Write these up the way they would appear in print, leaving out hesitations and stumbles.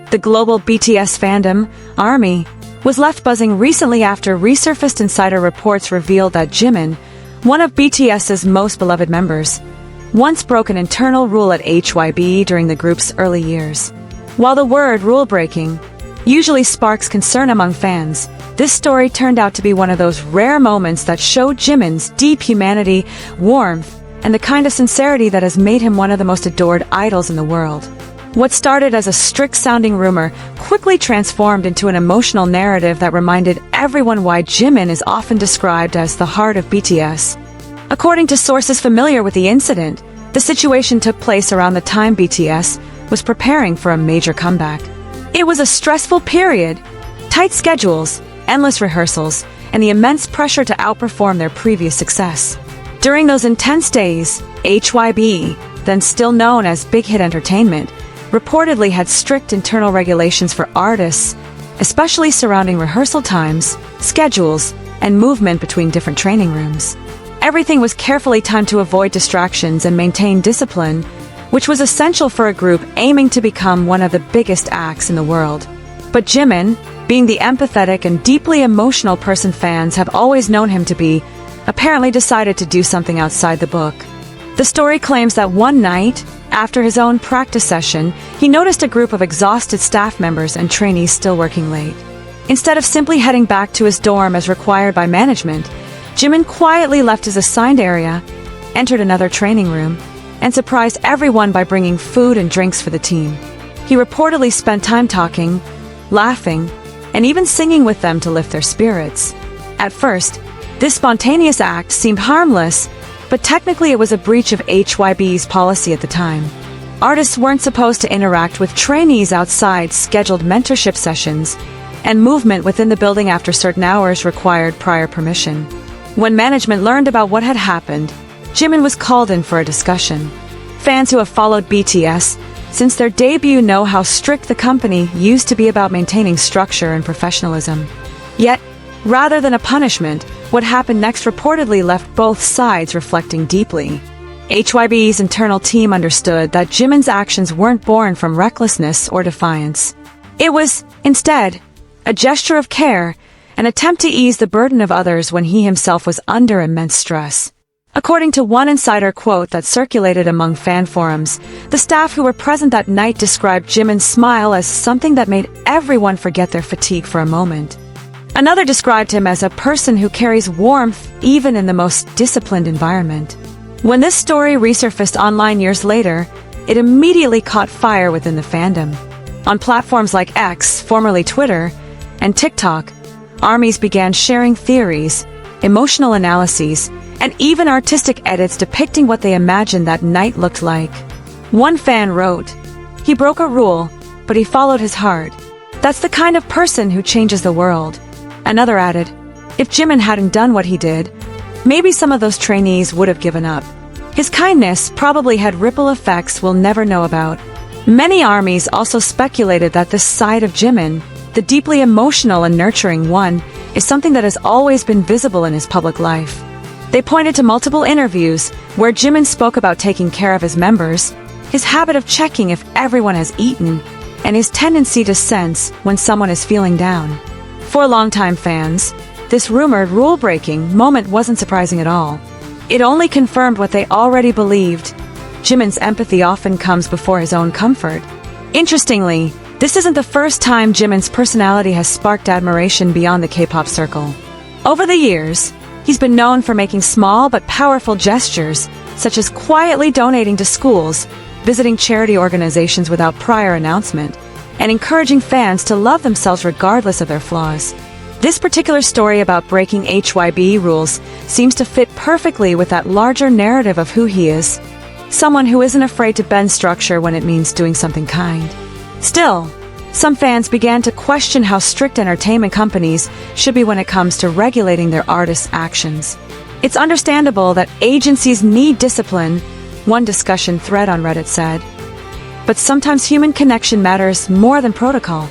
The global BTS fandom, ARMY, was left buzzing recently after resurfaced insider reports revealed that Jimin, one of BTS's most beloved members, once broke an internal rule at HYBE during the group's early years. While the word rule-breaking usually sparks concern among fans, this story turned out to be one of those rare moments that showed Jimin's deep humanity, warmth, and the kind of sincerity that has made him one of the most adored idols in the world. What started as a strict-sounding rumor quickly transformed into an emotional narrative that reminded everyone why Jimin is often described as the heart of BTS. According to sources familiar with the incident, the situation took place around the time BTS was preparing for a major comeback. It was a stressful period, tight schedules, endless rehearsals, and the immense pressure to outperform their previous success. During those intense days, HYBE, then still known as Big Hit Entertainment, reportedly had strict internal regulations for artists, especially surrounding rehearsal times, schedules, and movement between different training rooms. Everything was carefully timed to avoid distractions and maintain discipline, which was essential for a group aiming to become one of the biggest acts in the world. But Jimin, being the empathetic and deeply emotional person fans have always known him to be, apparently decided to do something outside the book. The story claims that one night, after his own practice session, he noticed a group of exhausted staff members and trainees still working late. Instead of simply heading back to his dorm as required by management, Jimin quietly left his assigned area, entered another training room, and surprised everyone by bringing food and drinks for the team. He reportedly spent time talking, laughing, and even singing with them to lift their spirits. At first, this spontaneous act seemed harmless, but technically it was a breach of HYBE's policy at the time. Artists weren't supposed to interact with trainees outside scheduled mentorship sessions, and movement within the building after certain hours required prior permission. When management learned about what had happened, Jimin was called in for a discussion. Fans who have followed BTS since their debut know how strict the company used to be about maintaining structure and professionalism. Yet, rather than a punishment, what happened next reportedly left both sides reflecting deeply. HYBE's internal team understood that Jimin's actions weren't born from recklessness or defiance. It was, instead, a gesture of care, an attempt to ease the burden of others when he himself was under immense stress. According to one insider quote that circulated among fan forums, the staff who were present that night described Jimin's smile as something that made everyone forget their fatigue for a moment. Another described him as a person who carries warmth even in the most disciplined environment. When this story resurfaced online years later, it immediately caught fire within the fandom. On platforms like X, formerly Twitter, and TikTok, ARMYs began sharing theories, emotional analyses, and even artistic edits depicting what they imagined that night looked like. One fan wrote, "He broke a rule, but he followed his heart. That's the kind of person who changes the world." Another added, "If Jimin hadn't done what he did, maybe some of those trainees would have given up. His kindness probably had ripple effects we'll never know about." Many ARMYs also speculated that this side of Jimin, the deeply emotional and nurturing one, is something that has always been visible in his public life. They pointed to multiple interviews where Jimin spoke about taking care of his members, his habit of checking if everyone has eaten, and his tendency to sense when someone is feeling down. For longtime fans, this rumored rule-breaking moment wasn't surprising at all. It only confirmed what they already believed. Jimin's empathy often comes before his own comfort. Interestingly, this isn't the first time Jimin's personality has sparked admiration beyond the K-pop circle. Over the years, he's been known for making small but powerful gestures, such as quietly donating to schools, visiting charity organizations without prior announcement, and encouraging fans to love themselves regardless of their flaws. This particular story about breaking HYBE rules seems to fit perfectly with that larger narrative of who he is, someone who isn't afraid to bend structure when it means doing something kind. Still, some fans began to question how strict entertainment companies should be when it comes to regulating their artists' actions. It's understandable that agencies need discipline, one discussion thread on Reddit said. But sometimes human connection matters more than protocol.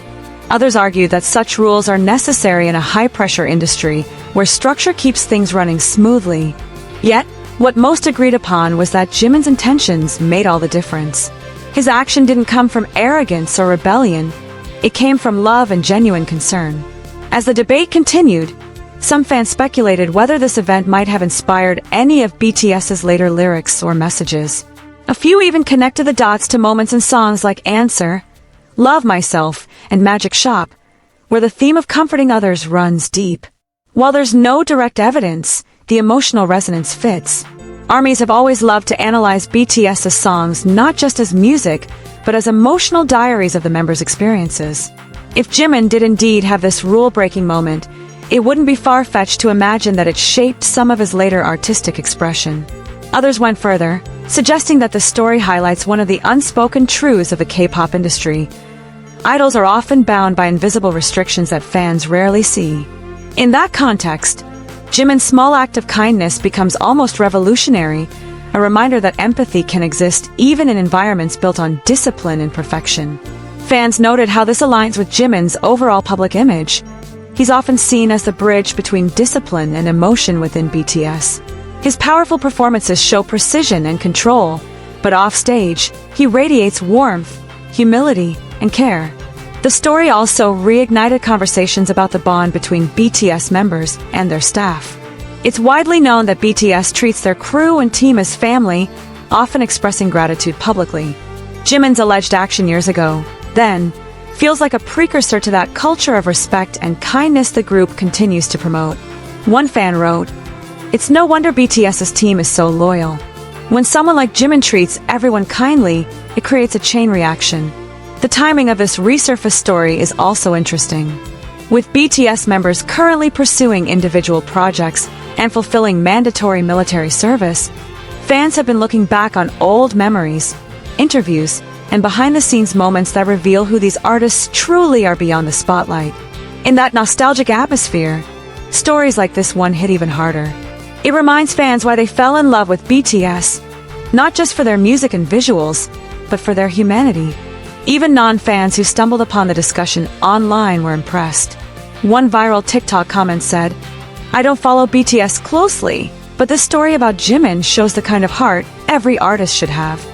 Others argue that such rules are necessary in a high-pressure industry where structure keeps things running smoothly. Yet, what most agreed upon was that Jimin's intentions made all the difference. His action didn't come from arrogance or rebellion. It came from love and genuine concern. As the debate continued, some fans speculated whether this event might have inspired any of BTS's later lyrics or messages. A few even connected the dots to moments in songs like Answer, Love Myself, and Magic Shop, where the theme of comforting others runs deep. While there's no direct evidence, the emotional resonance fits. ARMYs have always loved to analyze BTS's songs not just as music, but as emotional diaries of the members' experiences. If Jimin did indeed have this rule-breaking moment, it wouldn't be far-fetched to imagine that it shaped some of his later artistic expression. Others went further, suggesting that the story highlights one of the unspoken truths of the K-pop industry. Idols are often bound by invisible restrictions that fans rarely see. In that context, Jimin's small act of kindness becomes almost revolutionary, a reminder that empathy can exist even in environments built on discipline and perfection. Fans noted how this aligns with Jimin's overall public image. He's often seen as the bridge between discipline and emotion within BTS. His powerful performances show precision and control, but offstage, he radiates warmth, humility, and care. The story also reignited conversations about the bond between BTS members and their staff. It's widely known that BTS treats their crew and team as family, often expressing gratitude publicly. Jimin's alleged action years ago, then, feels like a precursor to that culture of respect and kindness the group continues to promote. One fan wrote, "It's no wonder BTS's team is so loyal. When someone like Jimin treats everyone kindly, it creates a chain reaction." The timing of this resurfaced story is also interesting. With BTS members currently pursuing individual projects and fulfilling mandatory military service, fans have been looking back on old memories, interviews, and behind-the-scenes moments that reveal who these artists truly are beyond the spotlight. In that nostalgic atmosphere, stories like this one hit even harder. It reminds fans why they fell in love with BTS, not just for their music and visuals, but for their humanity. Even non-fans who stumbled upon the discussion online were impressed. One viral TikTok comment said, "I don't follow BTS closely, but this story about Jimin shows the kind of heart every artist should have."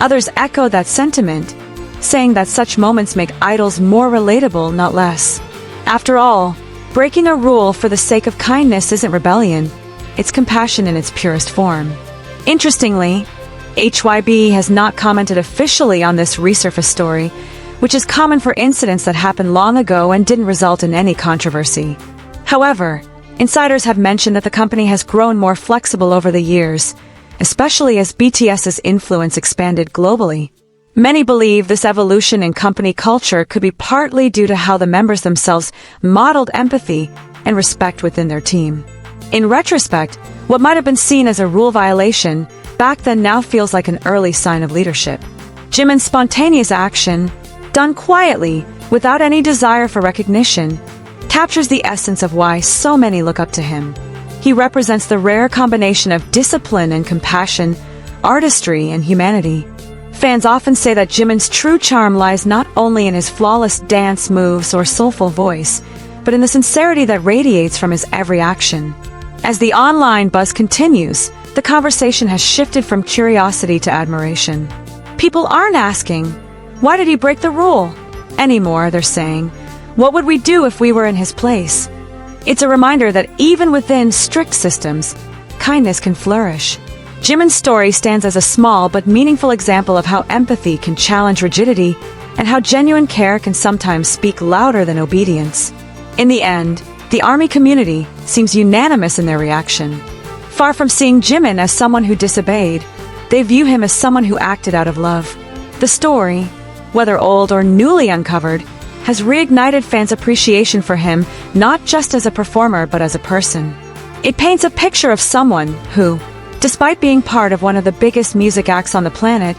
Others echoed that sentiment, saying that such moments make idols more relatable, not less. After all, breaking a rule for the sake of kindness isn't rebellion, it's compassion in its purest form. Interestingly, HYBE has not commented officially on this resurfaced story, which is common for incidents that happened long ago and didn't result in any controversy. However, insiders have mentioned that the company has grown more flexible over the years, especially as BTS's influence expanded globally. Many believe this evolution in company culture could be partly due to how the members themselves modeled empathy and respect within their team. In retrospect, what might have been seen as a rule violation back then now feels like an early sign of leadership. Jimin's spontaneous action, done quietly, without any desire for recognition, captures the essence of why so many look up to him. He represents the rare combination of discipline and compassion, artistry and humanity. Fans often say that Jimin's true charm lies not only in his flawless dance moves or soulful voice, but in the sincerity that radiates from his every action. As the online buzz continues, the conversation has shifted from curiosity to admiration. People aren't asking, "Why did he break the rule?" anymore, they're saying, "What would we do if we were in his place?" It's a reminder that even within strict systems, kindness can flourish. Jimin's story stands as a small but meaningful example of how empathy can challenge rigidity and how genuine care can sometimes speak louder than obedience. In the end, the ARMY community seems unanimous in their reaction. Far from seeing Jimin as someone who disobeyed, they view him as someone who acted out of love. The story, whether old or newly uncovered, has reignited fans' appreciation for him not just as a performer but as a person. It paints a picture of someone who, despite being part of one of the biggest music acts on the planet,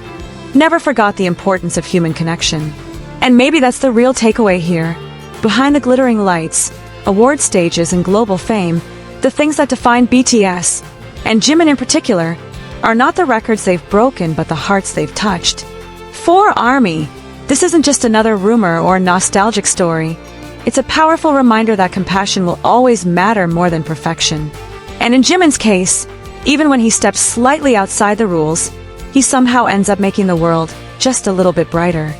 never forgot the importance of human connection. And maybe that's the real takeaway here. Behind the glittering lights, award stages, and global fame, the things that define BTS, and Jimin in particular, are not the records they've broken but the hearts they've touched. For ARMY, this isn't just another rumor or nostalgic story. It's a powerful reminder that compassion will always matter more than perfection. And in Jimin's case, even when he steps slightly outside the rules, he somehow ends up making the world just a little bit brighter.